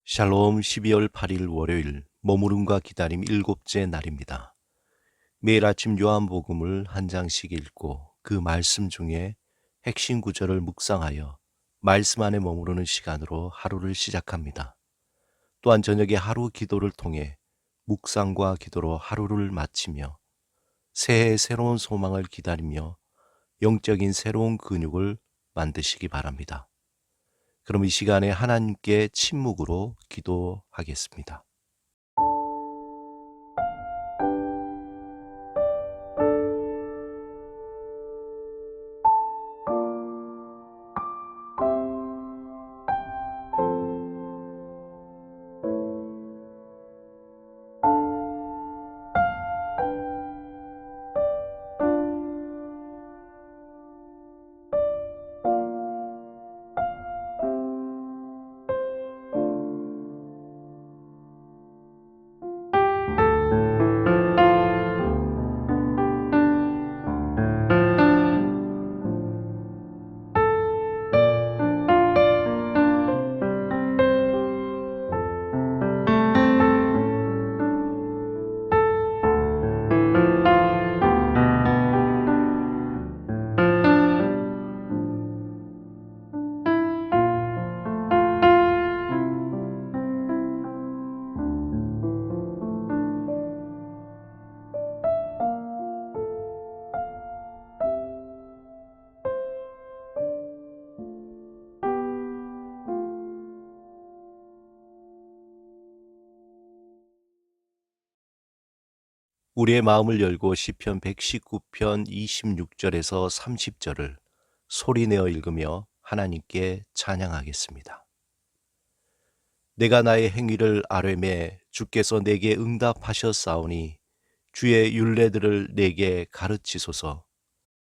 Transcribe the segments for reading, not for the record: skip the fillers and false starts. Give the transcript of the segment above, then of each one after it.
샬롬 12월 8일 월요일 머무름과 기다림 일곱째 날입니다. 매일 아침 요한복음을 한 장씩 읽고 그 말씀 중에 핵심 구절을 묵상하여 말씀 안에 머무르는 시간으로 하루를 시작합니다. 또한 저녁에 하루 기도를 통해 묵상과 기도로 하루를 마치며 새해의 새로운 소망을 기다리며 영적인 새로운 근육을 만드시기 바랍니다. 그럼 이 시간에 하나님께 침묵으로 기도하겠습니다. 우리의 마음을 열고 시편 119편 26절에서 30절을 소리내어 읽으며 하나님께 찬양하겠습니다. 내가 나의 행위를 아뢰매 주께서 내게 응답하셨사오니 주의 율례들을 내게 가르치소서.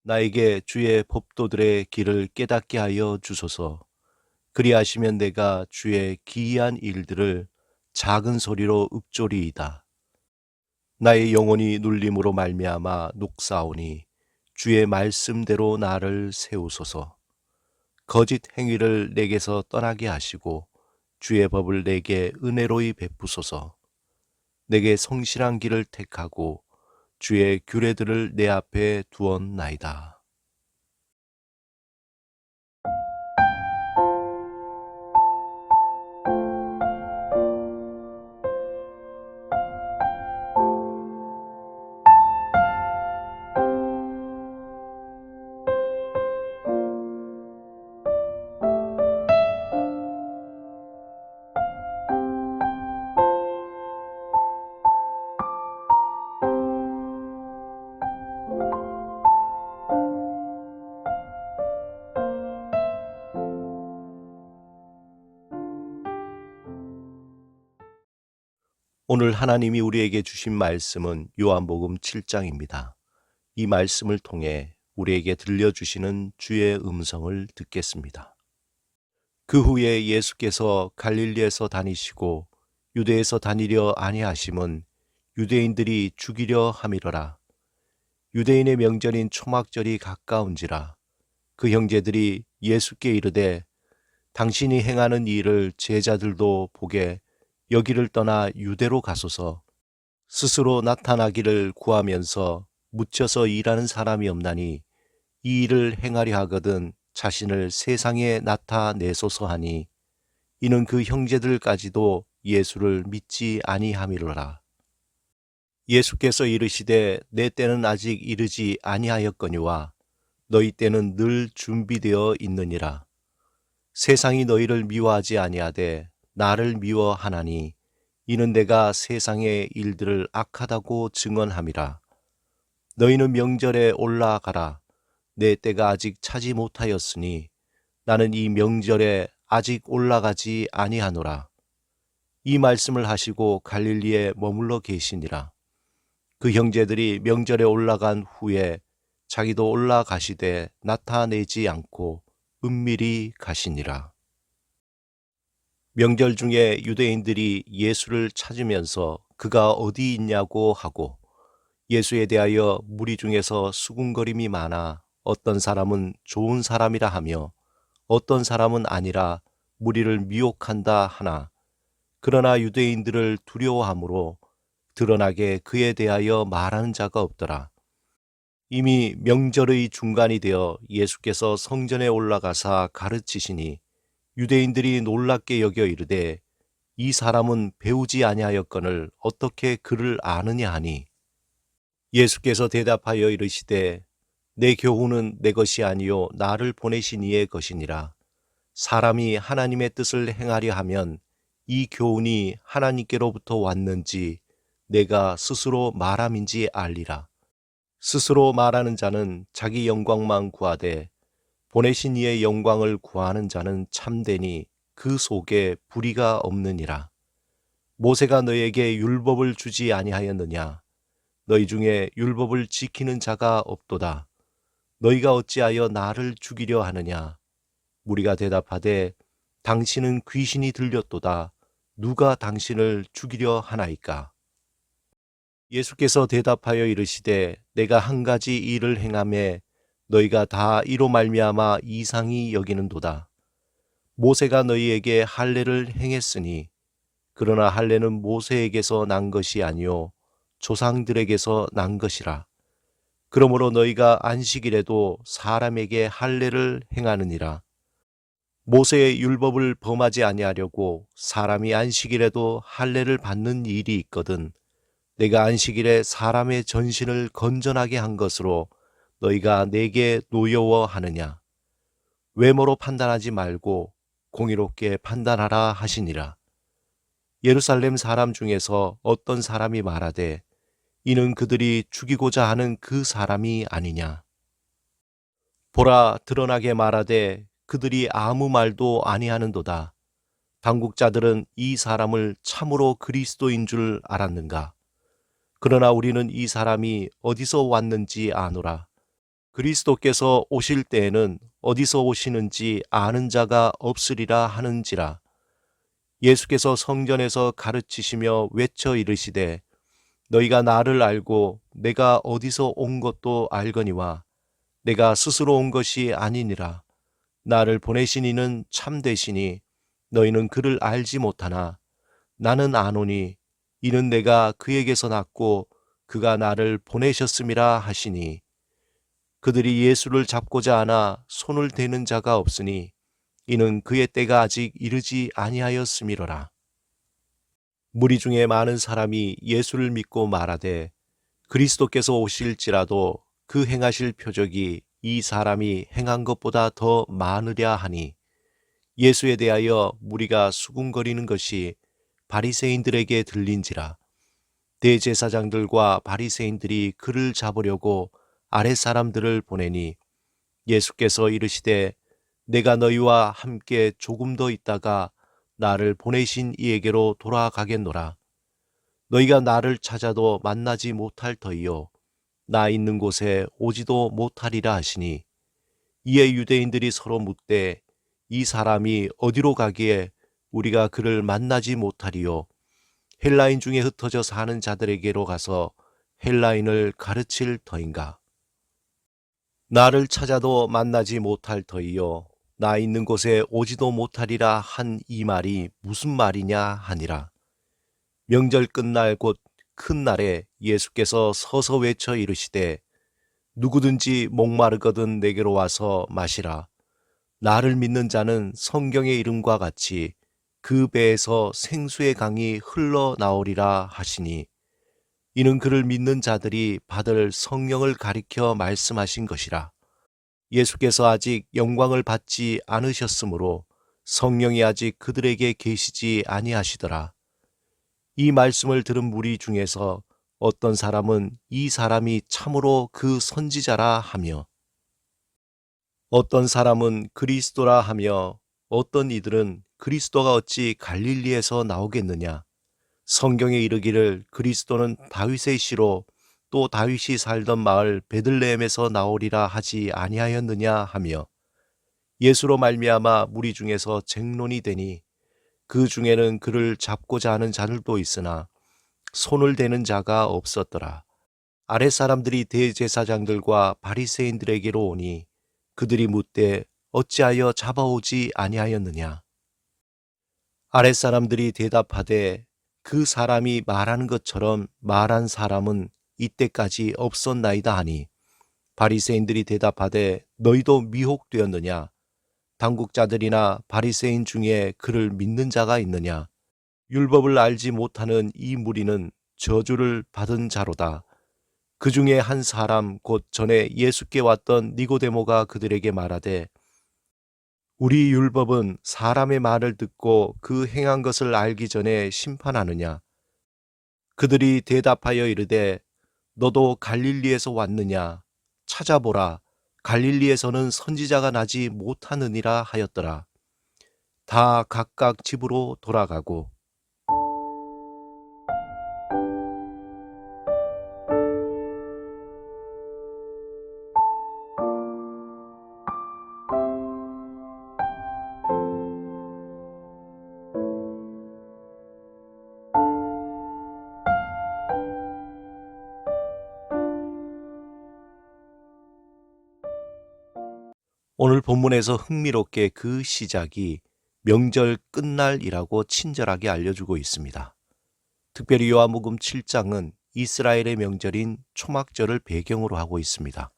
나에게 주의 법도들의 길을 깨닫게 하여 주소서. 그리하시면 내가 주의 기이한 일들을 작은 소리로 읊조리이다. 나의 영혼이 눌림으로 말미암아 녹사오니 주의 말씀대로 나를 세우소서. 거짓 행위를 내게서 떠나게 하시고 주의 법을 내게 은혜로이 베푸소서. 내게 성실한 길을 택하고 주의 규례들을 내 앞에 두었나이다. 오늘 하나님이 우리에게 주신 말씀은 요한복음 7장입니다. 이 말씀을 통해 우리에게 들려주시는 주의 음성을 듣겠습니다. 그 후에 예수께서 갈릴리에서 다니시고 유대에서 다니려 아니하심은 유대인들이 죽이려 함이러라. 유대인의 명절인 초막절이 가까운지라. 그 형제들이 예수께 이르되 당신이 행하는 일을 제자들도 보게 여기를 떠나 유대로 가소서. 스스로 나타나기를 구하면서 묻혀서 일하는 사람이 없나니 이 일을 행하려 하거든 자신을 세상에 나타내소서 하니 이는 그 형제들까지도 예수를 믿지 아니함이로라. 예수께서 이르시되 내 때는 아직 이르지 아니하였거니와 너희 때는 늘 준비되어 있느니라. 세상이 너희를 미워하지 아니하되 나를 미워하나니 이는 내가 세상의 일들을 악하다고 증언함이라. 너희는 명절에 올라가라. 내 때가 아직 차지 못하였으니 나는 이 명절에 아직 올라가지 아니하노라. 이 말씀을 하시고 갈릴리에 머물러 계시니라. 그 형제들이 명절에 올라간 후에 자기도 올라가시되 나타내지 않고 은밀히 가시니라. 명절 중에 유대인들이 예수를 찾으면서 그가 어디 있냐고 하고 예수에 대하여 무리 중에서 수군거림이 많아 어떤 사람은 좋은 사람이라 하며 어떤 사람은 아니라 무리를 미혹한다 하나 그러나 유대인들을 두려워하므로 드러나게 그에 대하여 말하는 자가 없더라. 이미 명절의 중간이 되어 예수께서 성전에 올라가사 가르치시니 유대인들이 놀랍게 여겨 이르되 이 사람은 배우지 아니하였거늘 어떻게 그를 아느냐 하니, 예수께서 대답하여 이르시되 내 교훈은 내 것이 아니요 나를 보내신 이의 것이니라. 사람이 하나님의 뜻을 행하려 하면 이 교훈이 하나님께로부터 왔는지 내가 스스로 말함인지 알리라. 스스로 말하는 자는 자기 영광만 구하되 보내신 이의 영광을 구하는 자는 참되니 그 속에 불의가 없느니라. 모세가 너에게 율법을 주지 아니하였느냐? 너희 중에 율법을 지키는 자가 없도다. 너희가 어찌하여 나를 죽이려 하느냐? 무리가 대답하되 당신은 귀신이 들렸도다. 누가 당신을 죽이려 하나이까? 예수께서 대답하여 이르시되 내가 한 가지 일을 행하매 너희가 다 이로 말미암아 이상히 여기는도다. 모세가 너희에게 할례를 행했으니 그러나 할례는 모세에게서 난 것이 아니요 조상들에게서 난 것이라. 그러므로 너희가 안식일에도 사람에게 할례를 행하느니라. 모세의 율법을 범하지 아니하려고 사람이 안식일에도 할례를 받는 일이 있거든 내가 안식일에 사람의 전신을 건전하게 한 것으로 너희가 내게 노여워하느냐? 외모로 판단하지 말고 공의롭게 판단하라 하시니라. 예루살렘 사람 중에서 어떤 사람이 말하되 이는 그들이 죽이고자 하는 그 사람이 아니냐? 보라, 드러나게 말하되 그들이 아무 말도 아니하는도다. 당국자들은 이 사람을 참으로 그리스도인 줄 알았는가? 그러나 우리는 이 사람이 어디서 왔는지 아노라. 그리스도께서 오실 때에는 어디서 오시는지 아는 자가 없으리라 하는지라. 예수께서 성전에서 가르치시며 외쳐 이르시되 너희가 나를 알고 내가 어디서 온 것도 알거니와 내가 스스로 온 것이 아니니라. 나를 보내신 이는 참되시니 너희는 그를 알지 못하나 나는 아노니 이는 내가 그에게서 났고 그가 나를 보내셨음이라 하시니, 그들이 예수를 잡고자 하나 손을 대는 자가 없으니 이는 그의 때가 아직 이르지 아니하였음이로라. 무리 중에 많은 사람이 예수를 믿고 말하되 그리스도께서 오실지라도 그 행하실 표적이 이 사람이 행한 것보다 더 많으랴 하니, 예수에 대하여 무리가 수군거리는 것이 바리새인들에게 들린지라. 대제사장들과 바리새인들이 그를 잡으려고 아랫사람들을 보내니 예수께서 이르시되 내가 너희와 함께 조금 더 있다가 나를 보내신 이에게로 돌아가겠노라. 너희가 나를 찾아도 만나지 못할 터이요 나 있는 곳에 오지도 못하리라 하시니, 이에 유대인들이 서로 묻되 이 사람이 어디로 가기에 우리가 그를 만나지 못하리요? 헬라인 중에 흩어져 사는 자들에게로 가서 헬라인을 가르칠 터인가? 나를 찾아도 만나지 못할 터이요 나 있는 곳에 오지도 못하리라 한 이 말이 무슨 말이냐 하니라. 명절 끝날 곧 큰 날에 예수께서 서서 외쳐 이르시되 누구든지 목마르거든 내게로 와서 마시라. 나를 믿는 자는 성경의 이름과 같이 그 배에서 생수의 강이 흘러나오리라 하시니, 이는 그를 믿는 자들이 받을 성령을 가리켜 말씀하신 것이라. 예수께서 아직 영광을 받지 않으셨으므로 성령이 아직 그들에게 계시지 아니하시더라. 이 말씀을 들은 무리 중에서 어떤 사람은 이 사람이 참으로 그 선지자라 하며, 어떤 사람은 그리스도라 하며, 어떤 이들은 그리스도가 어찌 갈릴리에서 나오겠느냐? 성경에 이르기를 그리스도는 다윗의 씨로 또 다윗이 살던 마을 베들레헴에서 나오리라 하지 아니하였느냐 하며, 예수로 말미암아 무리 중에서 쟁론이 되니 그 중에는 그를 잡고자 하는 자들도 있으나 손을 대는 자가 없었더라. 아랫사람들이 대제사장들과 바리새인들에게로 오니 그들이 묻되 어찌하여 잡아오지 아니하였느냐? 아랫사람들이 대답하되 그 사람이 말하는 것처럼 말한 사람은 이때까지 없었나이다 하니 바리새인들이 대답하되 너희도 미혹되었느냐? 당국자들이나 바리새인 중에 그를 믿는 자가 있느냐? 율법을 알지 못하는 이 무리는 저주를 받은 자로다. 그 중에 한 사람 곧 전에 예수께 왔던 니고데모가 그들에게 말하되 우리 율법은 사람의 말을 듣고 그 행한 것을 알기 전에 심판하느냐? 그들이 대답하여 이르되 너도 갈릴리에서 왔느냐? 찾아보라. 갈릴리에서는 선지자가 나지 못하느니라 하였더라. 다 각각 집으로 돌아가고 오늘 본문에서 흥미롭게 그 시작이 명절 끝날이라고 친절하게 알려주고 있습니다. 특별히 요한복음 7장은 이스라엘의 명절인 초막절을 배경으로 하고 있습니다.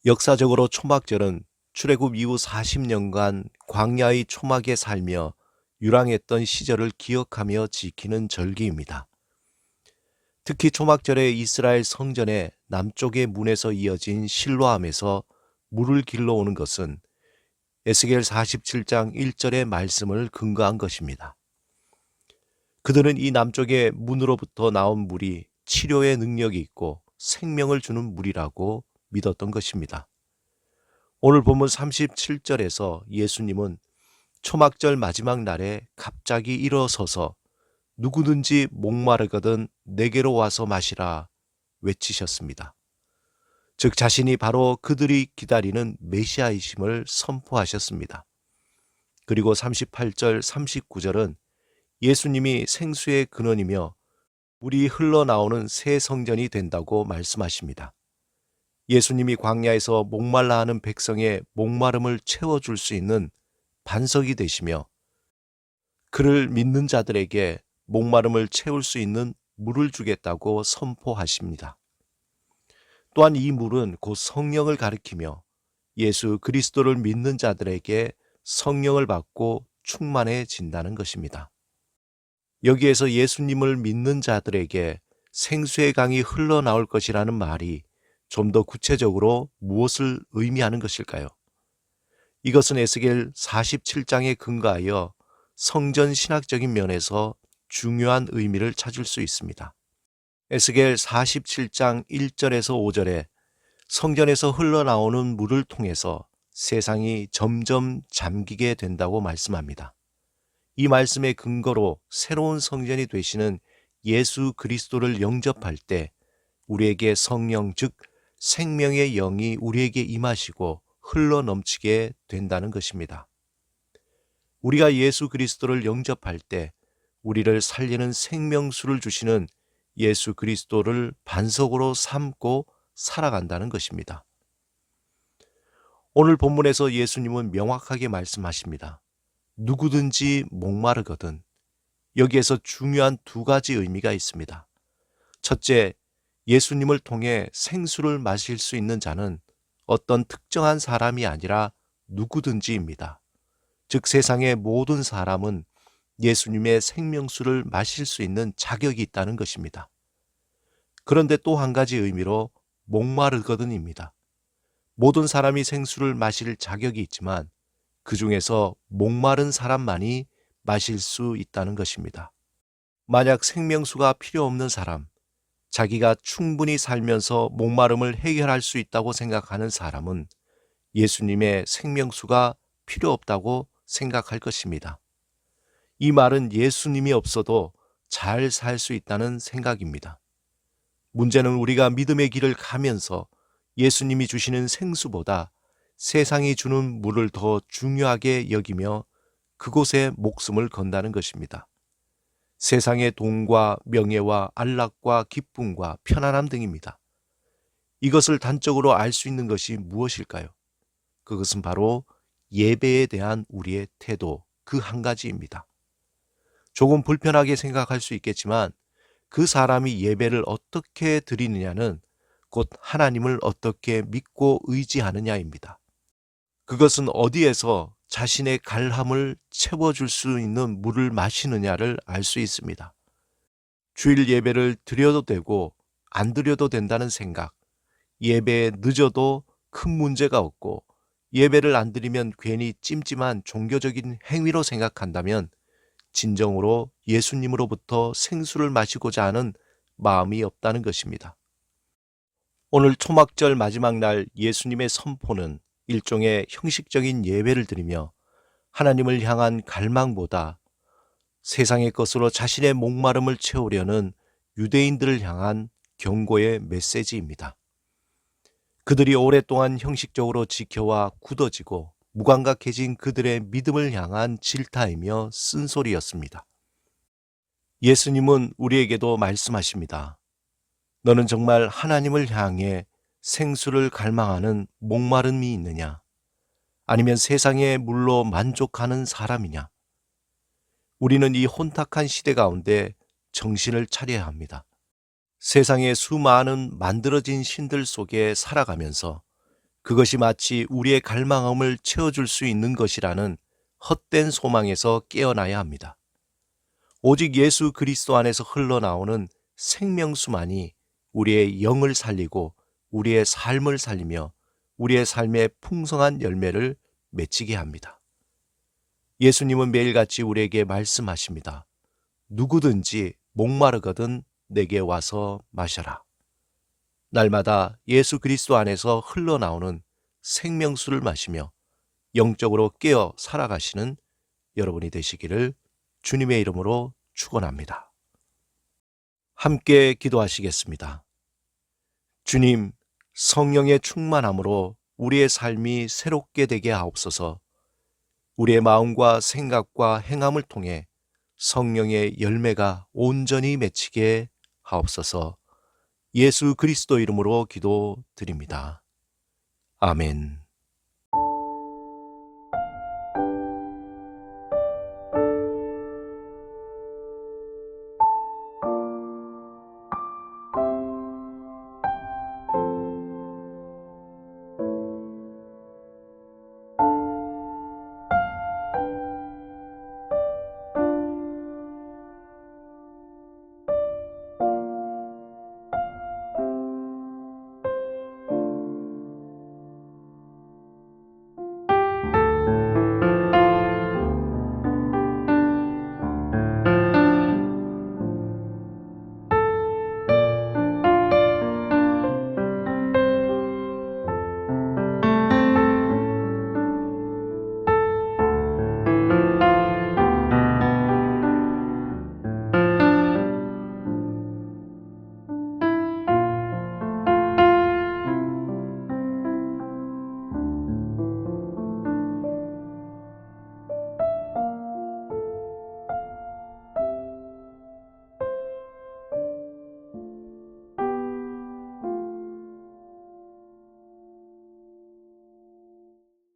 역사적으로 초막절은 출애굽 이후 40년간 광야의 초막에 살며 유랑했던 시절을 기억하며 지키는 절기입니다. 특히 초막절에 이스라엘 성전의 남쪽의 문에서 이어진 실로암에서 물을 길러오는 것은 에스겔 47장 1절의 말씀을 근거한 것입니다. 그들은 이 남쪽의 문으로부터 나온 물이 치료의 능력이 있고 생명을 주는 물이라고 믿었던 것입니다. 오늘 본문 37절에서 예수님은 초막절 마지막 날에 갑자기 일어서서 누구든지 목마르거든 내게로 와서 마시라 외치셨습니다. 즉 자신이 바로 그들이 기다리는 메시아이심을 선포하셨습니다. 그리고 38절 39절은 예수님이 생수의 근원이며 물이 흘러나오는 새 성전이 된다고 말씀하십니다. 예수님이 광야에서 목말라 하는 백성의 목마름을 채워줄 수 있는 반석이 되시며 그를 믿는 자들에게 목마름을 채울 수 있는 물을 주겠다고 선포하십니다. 또한 이 물은 곧 성령을 가리키며 예수 그리스도를 믿는 자들에게 성령을 받고 충만해진다는 것입니다. 여기에서 예수님을 믿는 자들에게 생수의 강이 흘러나올 것이라는 말이 좀 더 구체적으로 무엇을 의미하는 것일까요? 이것은 에스겔 47장에 근거하여 성전 신학적인 면에서 중요한 의미를 찾을 수 있습니다. 에스겔 47장 1절에서 5절에 성전에서 흘러나오는 물을 통해서 세상이 점점 잠기게 된다고 말씀합니다. 이 말씀의 근거로 새로운 성전이 되시는 예수 그리스도를 영접할 때 우리에게 성령 즉 생명의 영이 우리에게 임하시고 흘러넘치게 된다는 것입니다. 우리가 예수 그리스도를 영접할 때 우리를 살리는 생명수를 주시는 예수 그리스도를 반석으로 삼고 살아간다는 것입니다. 오늘 본문에서 예수님은 명확하게 말씀하십니다. 누구든지 목마르거든. 여기에서 중요한 두 가지 의미가 있습니다. 첫째, 예수님을 통해 생수를 마실 수 있는 자는 어떤 특정한 사람이 아니라 누구든지입니다. 즉 세상의 모든 사람은 예수님의 생명수를 마실 수 있는 자격이 있다는 것입니다. 그런데 또 한 가지 의미로 목마르거든입니다. 모든 사람이 생수를 마실 자격이 있지만 그 중에서 목마른 사람만이 마실 수 있다는 것입니다. 만약 생명수가 필요 없는 사람, 자기가 충분히 살면서 목마름을 해결할 수 있다고 생각하는 사람은 예수님의 생명수가 필요 없다고 생각할 것입니다. 이 말은 예수님이 없어도 잘 살 수 있다는 생각입니다. 문제는 우리가 믿음의 길을 가면서 예수님이 주시는 생수보다 세상이 주는 물을 더 중요하게 여기며 그곳에 목숨을 건다는 것입니다. 세상의 돈과 명예와 안락과 기쁨과 편안함 등입니다. 이것을 단적으로 알 수 있는 것이 무엇일까요? 그것은 바로 예배에 대한 우리의 태도, 그 한 가지입니다. 조금 불편하게 생각할 수 있겠지만 그 사람이 예배를 어떻게 드리느냐는 곧 하나님을 어떻게 믿고 의지하느냐입니다. 그것은 어디에서 자신의 갈함을 채워줄 수 있는 물을 마시느냐를 알 수 있습니다. 주일 예배를 드려도 되고 안 드려도 된다는 생각, 예배에 늦어도 큰 문제가 없고 예배를 안 드리면 괜히 찜찜한 종교적인 행위로 생각한다면 진정으로 예수님으로부터 생수를 마시고자 하는 마음이 없다는 것입니다. 오늘 초막절 마지막 날 예수님의 선포는 일종의 형식적인 예배를 드리며 하나님을 향한 갈망보다 세상의 것으로 자신의 목마름을 채우려는 유대인들을 향한 경고의 메시지입니다. 그들이 오랫동안 형식적으로 지켜와 굳어지고 무감각해진 그들의 믿음을 향한 질타이며 쓴소리였습니다. 예수님은 우리에게도 말씀하십니다. 너는 정말 하나님을 향해 생수를 갈망하는 목마름이 있느냐? 아니면 세상의 물로 만족하는 사람이냐? 우리는 이 혼탁한 시대 가운데 정신을 차려야 합니다. 세상의 수많은 만들어진 신들 속에 살아가면서 그것이 마치 우리의 갈망함을 채워줄 수 있는 것이라는 헛된 소망에서 깨어나야 합니다. 오직 예수 그리스도 안에서 흘러나오는 생명수만이 우리의 영을 살리고 우리의 삶을 살리며 우리의 삶의 풍성한 열매를 맺히게 합니다. 예수님은 매일같이 우리에게 말씀하십니다. 누구든지 목마르거든 내게 와서 마셔라. 날마다 예수 그리스도 안에서 흘러나오는 생명수를 마시며 영적으로 깨어 살아가시는 여러분이 되시기를 주님의 이름으로 축원합니다. 함께 기도하시겠습니다. 주님, 성령의 충만함으로 우리의 삶이 새롭게 되게 하옵소서. 우리의 마음과 생각과 행함을 통해 성령의 열매가 온전히 맺히게 하옵소서. 예수 그리스도 이름으로 기도드립니다. 아멘.